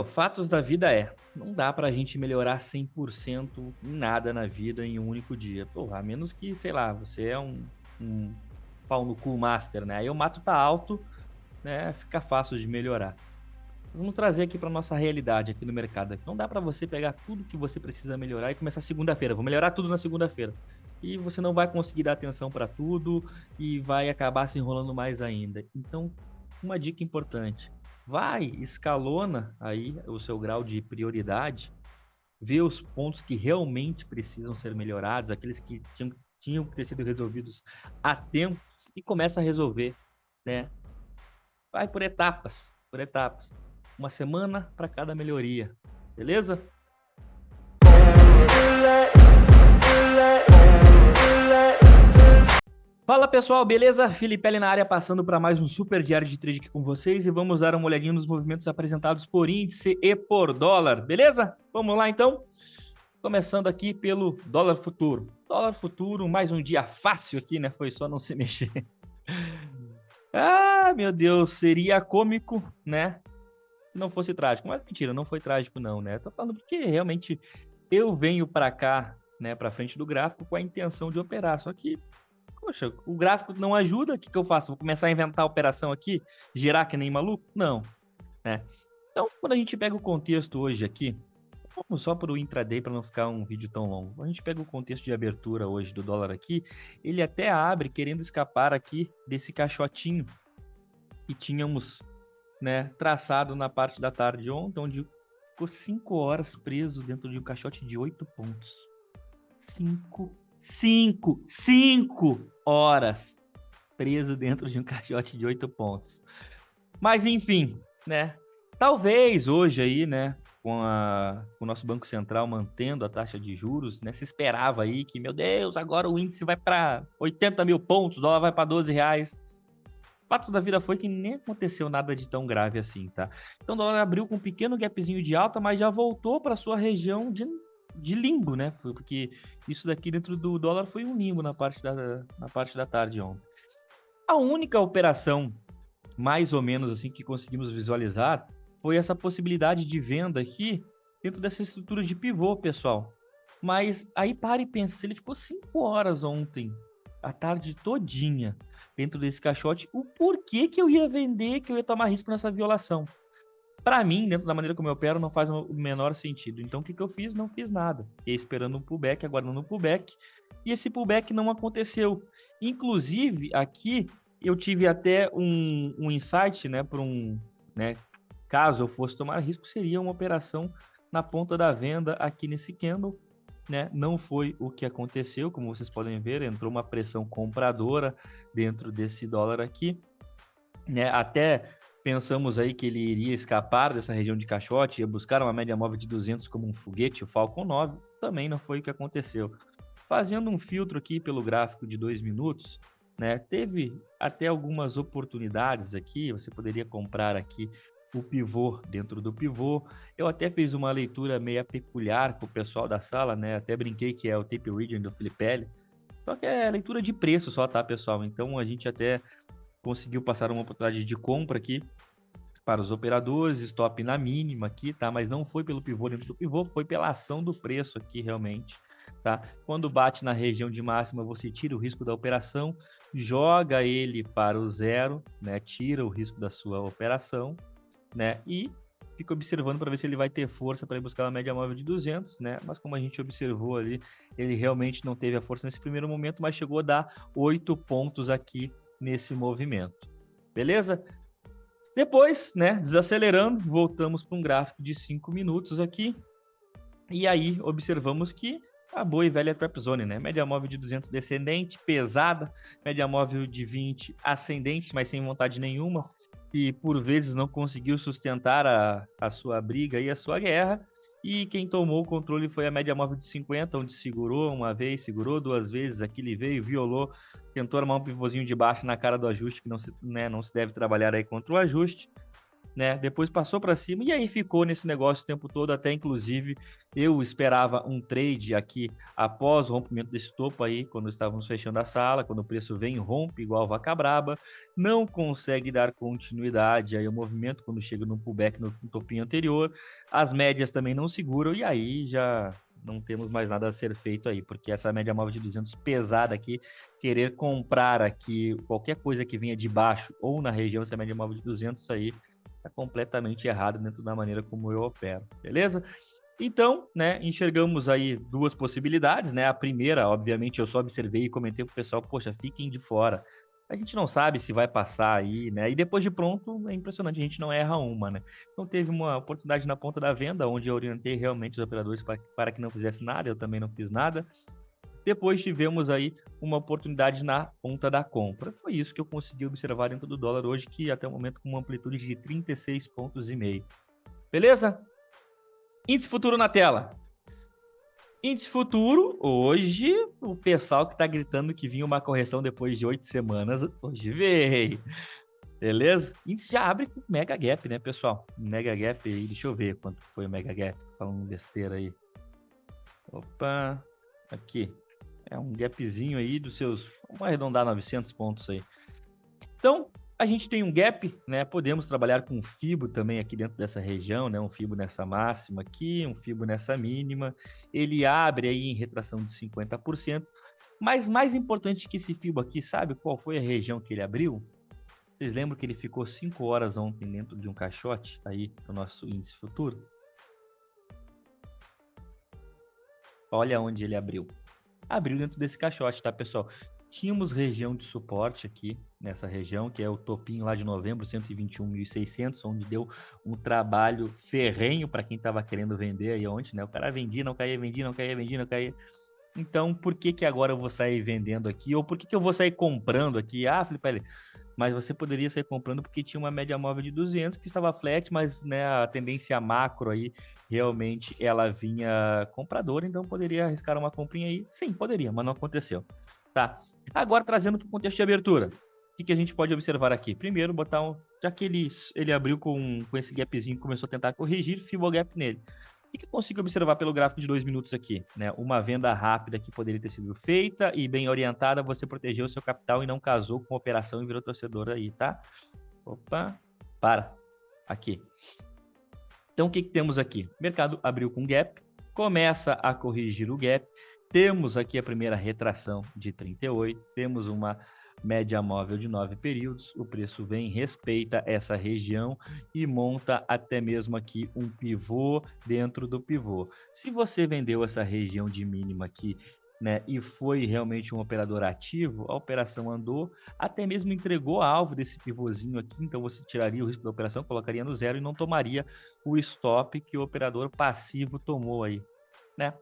Fatos da vida não dá pra gente melhorar 100% em nada na vida em um único dia. Porra, a menos que, sei lá, você é um pau no cu master, né? Aí o mato tá alto, né? Fica fácil de melhorar. Vamos trazer aqui pra nossa realidade aqui no mercado. Aqui. Não dá pra você pegar tudo que você precisa melhorar e começar segunda-feira. Vou melhorar tudo na segunda-feira. E você não vai conseguir dar atenção pra tudo e vai acabar se enrolando mais ainda. Então, uma dica importante: vai, escalona aí o seu grau de prioridade, vê os pontos que realmente precisam ser melhorados, aqueles que tinham que ter sido resolvidos a tempo e começa a resolver, né? Vai por etapas, por etapas. Uma semana para cada melhoria, beleza? Fala pessoal, beleza? Felipe na área, passando para mais um super diário de trade aqui com vocês e vamos dar uma olhadinha nos movimentos apresentados por índice e por dólar, beleza? Vamos lá então? Começando aqui pelo dólar futuro. Dólar futuro, mais um dia fácil aqui, né? Foi só não se mexer. Ah, meu Deus, seria cômico, né? Se não fosse trágico. Mas mentira, não foi trágico não, né? Tô falando porque realmente eu venho para cá, né, para frente do gráfico com a intenção de operar, só que poxa, o gráfico não ajuda, o que eu faço? Vou começar a inventar a operação aqui, girar que nem maluco? Não, né? Então, quando a gente pega o contexto hoje aqui, vamos só para o intraday para não ficar um vídeo tão longo. A gente pega o contexto de abertura hoje do dólar aqui, ele até abre querendo escapar aqui desse caixotinho que tínhamos, né, traçado na parte da tarde ontem, onde ficou 5 horas preso dentro de um caixote de 8 pontos. 5 horas preso dentro de um caixote de 8 pontos. Mas enfim, né? Talvez hoje aí, né, com o nosso Banco Central mantendo a taxa de juros, né, se esperava aí que, meu Deus, agora o índice vai para 80 mil pontos, o dólar vai para 12 reais. Fatos da vida foi que nem aconteceu nada de tão grave assim, tá? Então o dólar abriu com um pequeno gapzinho de alta, mas já voltou para sua região de limbo, né? Porque isso daqui dentro do dólar foi um limbo na parte da tarde ontem. A única operação, mais ou menos assim, que conseguimos visualizar foi essa possibilidade de venda aqui dentro dessa estrutura de pivô, pessoal. Mas aí para e pensa, se ele ficou 5 horas ontem, a tarde todinha, dentro desse caixote, o porquê que eu ia vender, que eu ia tomar risco nessa violação? Para mim, dentro da maneira como eu opero, não faz o menor sentido. Então, o que eu fiz? Não fiz nada. Fiquei esperando um pullback, aguardando um pullback, e esse pullback não aconteceu. Inclusive, aqui eu tive até um insight, né, para né, caso eu fosse tomar risco, seria uma operação na ponta da venda aqui nesse candle, né? Não foi o que aconteceu, como vocês podem ver, entrou uma pressão compradora dentro desse dólar aqui, né? Até pensamos aí que ele iria escapar dessa região de caixote, ia buscar uma média móvel de 200 como um foguete, o Falcon 9, também não foi o que aconteceu. Fazendo um filtro aqui pelo gráfico de 2 minutos, né? Teve até algumas oportunidades aqui, você poderia comprar aqui o pivô dentro do pivô. Eu até fiz uma leitura meia peculiar com o pessoal da sala, né? Até brinquei que é o tape reading do Felipe. Só que é leitura de preço só, tá, pessoal? Então a gente até conseguiu passar uma oportunidade de compra aqui para os operadores, stop na mínima aqui, tá? Mas não foi pelo pivô dentro do pivô, foi pela ação do preço aqui realmente, tá? Quando bate na região de máxima, você tira o risco da operação, joga ele para o zero, né? Tira o risco da sua operação, né? E fica observando para ver se ele vai ter força para ir buscar uma média móvel de 200, né? Mas como a gente observou ali, ele realmente não teve a força nesse primeiro momento, mas chegou a dar 8 pontos aqui nesse movimento. Beleza? Depois, né, desacelerando, voltamos para um gráfico de 5 minutos aqui. E aí observamos que a boa e velha trap zone, né? Média móvel de 200 descendente, pesada, média móvel de 20 ascendente, mas sem vontade nenhuma, e por vezes não conseguiu sustentar a sua briga e a sua guerra. E quem tomou o controle foi a média móvel de 50, onde segurou uma vez, segurou duas vezes, aqui ele veio, violou, tentou armar um pivôzinho de baixo na cara do ajuste, que não se deve trabalhar aí contra o ajuste. né? Depois passou para cima e aí ficou nesse negócio o tempo todo, até inclusive eu esperava um trade aqui após o rompimento desse topo aí, quando estávamos fechando a sala, quando o preço vem, rompe igual vaca braba, não consegue dar continuidade aí ao movimento quando chega no pullback no topinho anterior, as médias também não seguram e aí já não temos mais nada a ser feito aí, porque essa média móvel de 200 pesada aqui, querer comprar aqui qualquer coisa que venha de baixo ou na região dessa média móvel de 200 aí, tá completamente errado dentro da maneira como eu opero, beleza? Então, né, enxergamos aí duas possibilidades, né? A primeira, obviamente, eu só observei e comentei pro pessoal, poxa, fiquem de fora. A gente não sabe se vai passar aí, né? E depois de pronto, é impressionante, a gente não erra uma, né? Então teve uma oportunidade na ponta da venda, onde eu orientei realmente os operadores para que não fizesse nada, eu também não fiz nada. Depois tivemos aí uma oportunidade na ponta da compra. Foi isso que eu consegui observar dentro do dólar hoje, que até o momento com uma amplitude de 36,5 pontos. Beleza? Índice futuro na tela. Índice futuro, hoje, o pessoal que tá gritando que vinha uma correção depois de 8 semanas, hoje veio. Beleza? Índice já abre com mega gap, né, pessoal? Mega gap aí, deixa eu ver quanto foi o mega gap. Tô falando besteira aí. Opa, aqui. É um gapzinho aí dos seus, vamos arredondar 900 pontos aí. Então, a gente tem um gap, né? Podemos trabalhar com um FIBO também aqui dentro dessa região, né? Um FIBO nessa máxima aqui, um FIBO nessa mínima. Ele abre aí em retração de 50%. Mas mais importante que esse FIBO aqui, sabe qual foi a região que ele abriu? Vocês lembram que ele ficou 5 horas ontem dentro de um caixote aí no nosso índice futuro? Olha onde ele abriu. Abriu dentro desse caixote, tá, pessoal? Tínhamos região de suporte aqui, nessa região, que é o topinho lá de novembro, 121.600, onde deu um trabalho ferrenho para quem estava querendo vender aí ontem, né? O cara vendia, não caía, vendia, não caía, vendia, não caía. Então, por que que agora eu vou sair vendendo aqui? Ou por que que eu vou sair comprando aqui? Ah, Felipe, mas você poderia sair comprando porque tinha uma média móvel de 200 que estava flat, mas né, a tendência macro aí realmente ela vinha compradora, então poderia arriscar uma comprinha aí? Sim, poderia, mas não aconteceu. Tá. Agora trazendo para o contexto de abertura. O que a gente pode observar aqui? Primeiro, botar já que ele abriu com esse gapzinho, começou a tentar corrigir, Fibogap nele. O que eu consigo observar pelo gráfico de 2 minutos aqui? Né? Uma venda rápida que poderia ter sido feita e bem orientada, você protegeu o seu capital e não casou com a operação e virou torcedor aí, tá? Opa, para. Aqui. Então, o que temos aqui? O mercado abriu com gap, começa a corrigir o gap, temos aqui a primeira retração de 38, temos uma média móvel de 9 períodos, o preço vem, respeita essa região e monta até mesmo aqui um pivô dentro do pivô. Se você vendeu essa região de mínima aqui, né, e foi realmente um operador ativo, a operação andou, até mesmo entregou a alvo desse pivôzinho aqui, então você tiraria o risco da operação, colocaria no zero e não tomaria o stop que o operador passivo tomou aí, né?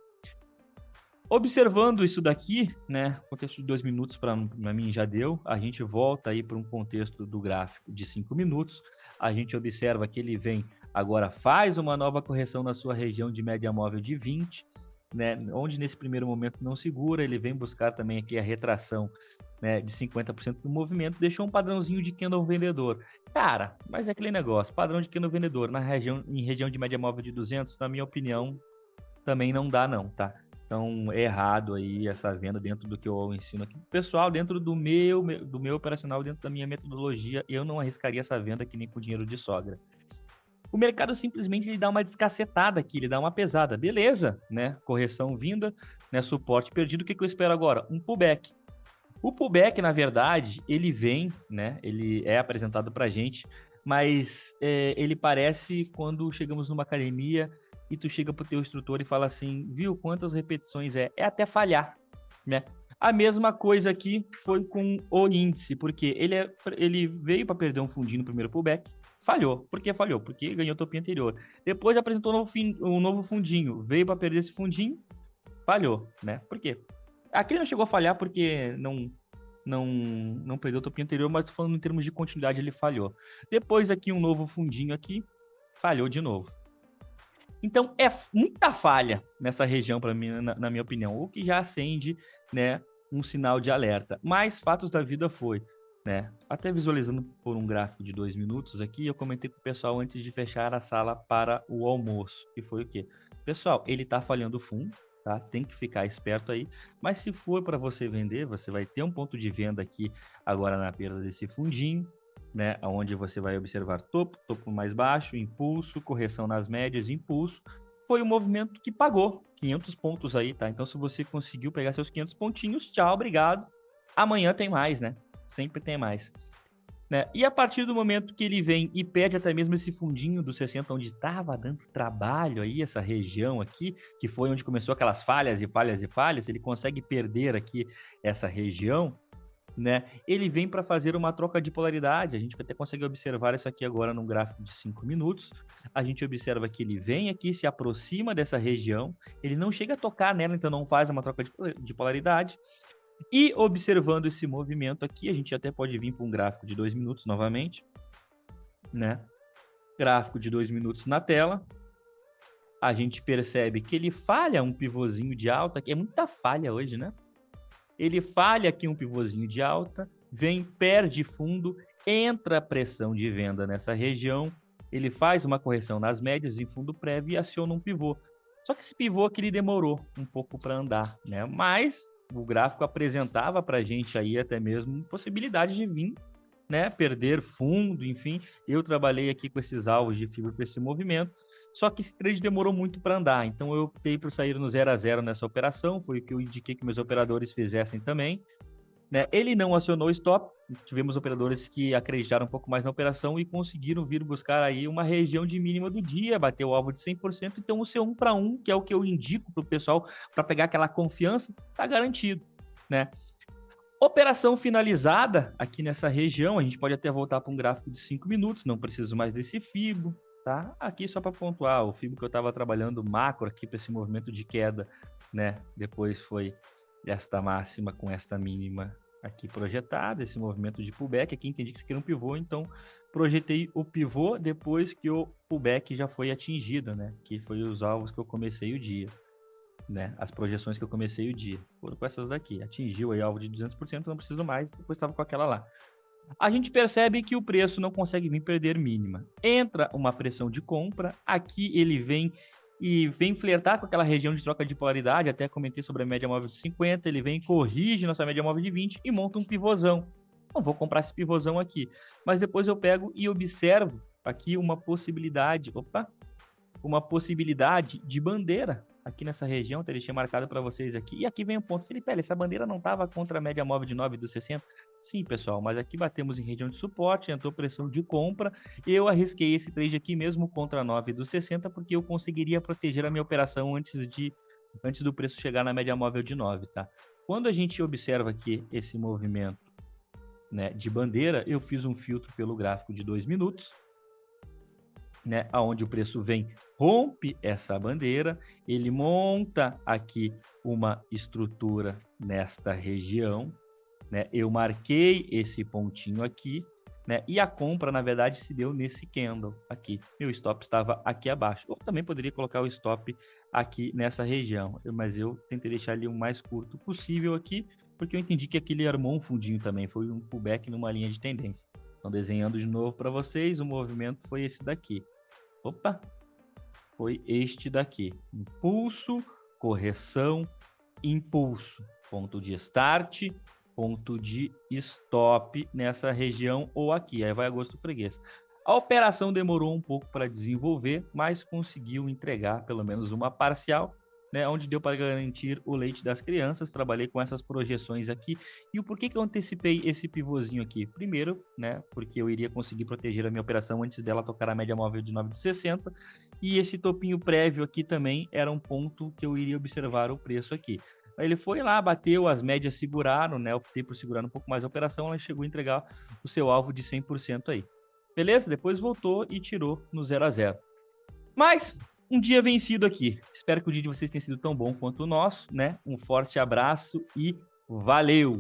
Observando isso daqui, né, contexto de 2 minutos para mim já deu, a gente volta aí para um contexto do gráfico de 5 minutos, a gente observa que ele vem agora, faz uma nova correção na sua região de média móvel de 20, né, onde nesse primeiro momento não segura, ele vem buscar também aqui a retração, né, de 50% do movimento, deixou um padrãozinho de candle vendedor. Cara, mas é aquele negócio, padrão de candle vendedor em região de média móvel de 200, na minha opinião, também não dá não, tá? Então, é errado aí essa venda dentro do que eu ensino aqui. Pessoal, dentro do meu operacional, dentro da minha metodologia, eu não arriscaria essa venda aqui nem com dinheiro de sogra. O mercado simplesmente ele dá uma descacetada aqui, ele dá uma pesada. Beleza, né? Correção vinda, né? Suporte perdido. O que eu espero agora? Um pullback. O pullback, na verdade, ele vem, né? Ele é apresentado pra gente, mas ele parece quando chegamos numa academia e tu chega pro teu instrutor e fala assim, viu, quantas repetições é? É até falhar, né? A mesma coisa aqui foi com o índice, porque ele veio para perder um fundinho no primeiro pullback, falhou. Por que falhou? Porque ganhou o topinho anterior. Depois apresentou um novo fundinho, veio para perder esse fundinho, falhou, né? Por quê? Aqui não chegou a falhar porque não perdeu o topinho anterior, mas tô falando em termos de continuidade, ele falhou. Depois aqui um novo fundinho aqui, falhou de novo. Então, é muita falha nessa região, para mim, na minha opinião, o que já acende, né, um sinal de alerta. Mas fatos da vida foi, né? Até visualizando por um gráfico de 2 minutos aqui, eu comentei com o pessoal antes de fechar a sala para o almoço, que foi o quê? Pessoal, ele tá falhando o fundo, tá? Tem que ficar esperto aí, mas se for para você vender, você vai ter um ponto de venda aqui agora na perda desse fundinho, né? Onde você vai observar topo, topo mais baixo, impulso, correção nas médias, impulso. Foi um movimento que pagou 500 pontos aí, tá? Então, se você conseguiu pegar seus 500 pontinhos, tchau, obrigado. Amanhã tem mais, né? Sempre tem mais. Né? E a partir do momento que ele vem e perde até mesmo esse fundinho do 60, onde estava dando trabalho aí, essa região aqui, que foi onde começou aquelas falhas e falhas e falhas, ele consegue perder aqui essa região, né? Ele vem para fazer uma troca de polaridade. A gente até consegue observar isso aqui agora num gráfico de 5 minutos. A gente observa que ele vem aqui, se aproxima dessa região, ele não chega a tocar nela, então não faz uma troca de polaridade. E observando esse movimento aqui, a gente até pode vir para um gráfico de 2 minutos novamente, né? Gráfico de 2 minutos na tela. A gente percebe que ele falha um pivôzinho de alta, que é muita falha hoje, né? Ele falha aqui um pivôzinho de alta, vem, perde fundo, entra a pressão de venda nessa região, ele faz uma correção nas médias em fundo prévio e aciona um pivô. Só que esse pivô aqui ele demorou um pouco para andar, né? Mas o gráfico apresentava para a gente aí até mesmo possibilidade de vir, né? Perder fundo, enfim. Eu trabalhei aqui com esses alvos de fibra para esse movimento. Só que esse trade demorou muito para andar, então eu optei por sair no 0 a 0 nessa operação, foi o que eu indiquei que meus operadores fizessem também. Né? Ele não acionou o stop, tivemos operadores que acreditaram um pouco mais na operação e conseguiram vir buscar aí uma região de mínima do dia, bater o alvo de 100%, então o seu 1 para 1, que é o que eu indico para o pessoal para pegar aquela confiança, está garantido, né? Operação finalizada aqui nessa região, a gente pode até voltar para um gráfico de 5 minutos, não preciso mais desse FIBO, tá? Aqui só para pontuar, o FIBO que eu estava trabalhando macro aqui para esse movimento de queda, né? Depois foi esta máxima com esta mínima aqui projetada, esse movimento de pullback, aqui entendi que isso aqui era um pivô, então projetei o pivô depois que o pullback já foi atingido, né? Que foi os alvos que eu comecei o dia. Né, as projeções que eu comecei o dia foram com essas daqui, atingiu aí alvo de 200%, não preciso mais, depois estava com aquela lá. A gente percebe que o preço não consegue vir perder mínima. Entra uma pressão de compra, aqui ele vem e vem flertar com aquela região de troca de polaridade, até comentei sobre a média móvel de 50, ele vem, corrige nossa média móvel de 20 e monta um pivôzão. Não vou comprar esse pivôzão aqui, mas depois eu pego e observo aqui uma possibilidade, uma possibilidade de bandeira aqui nessa região, eu deixei marcado para vocês aqui. E aqui vem o ponto, Felipe, essa bandeira não estava contra a média móvel de 9 dos 60? Sim, pessoal, mas aqui batemos em região de suporte, entrou pressão de compra, eu arrisquei esse trade aqui mesmo contra a 9 dos 60, porque eu conseguiria proteger a minha operação antes do preço chegar na média móvel de 9, tá? Quando a gente observa aqui esse movimento, né, de bandeira, eu fiz um filtro pelo gráfico de 2 minutos, né, aonde o preço vem, rompe essa bandeira, ele monta aqui uma estrutura nesta região, né? Eu marquei esse pontinho aqui, né? E a compra, na verdade, se deu nesse candle aqui. Meu stop estava aqui abaixo. Eu também poderia colocar o stop aqui nessa região, mas eu tentei deixar ele o mais curto possível aqui, porque eu entendi que aqui ele armou um fundinho também, foi um pullback numa linha de tendência. Então, desenhando de novo para vocês, o movimento foi esse daqui. Opa! Foi este daqui. Impulso, correção, impulso. Ponto de start, ponto de stop nessa região ou aqui. Aí vai a gosto do freguês. A operação demorou um pouco para desenvolver, mas conseguiu entregar pelo menos uma parcial, né, onde deu para garantir o leite das crianças. Trabalhei com essas projeções aqui. E o porquê que eu antecipei esse pivôzinho aqui? Primeiro, né, porque eu iria conseguir proteger a minha operação antes dela tocar a média móvel de 9,60. E esse topinho prévio aqui também era um ponto que eu iria observar o preço aqui. Ele foi lá, bateu, as médias seguraram, né? Optei por segurar um pouco mais a operação, ela chegou a entregar o seu alvo de 100% aí. Beleza? Depois voltou e tirou no 0 a 0. Mas um dia vencido aqui. Espero que o dia de vocês tenha sido tão bom quanto o nosso, né? Um forte abraço e valeu!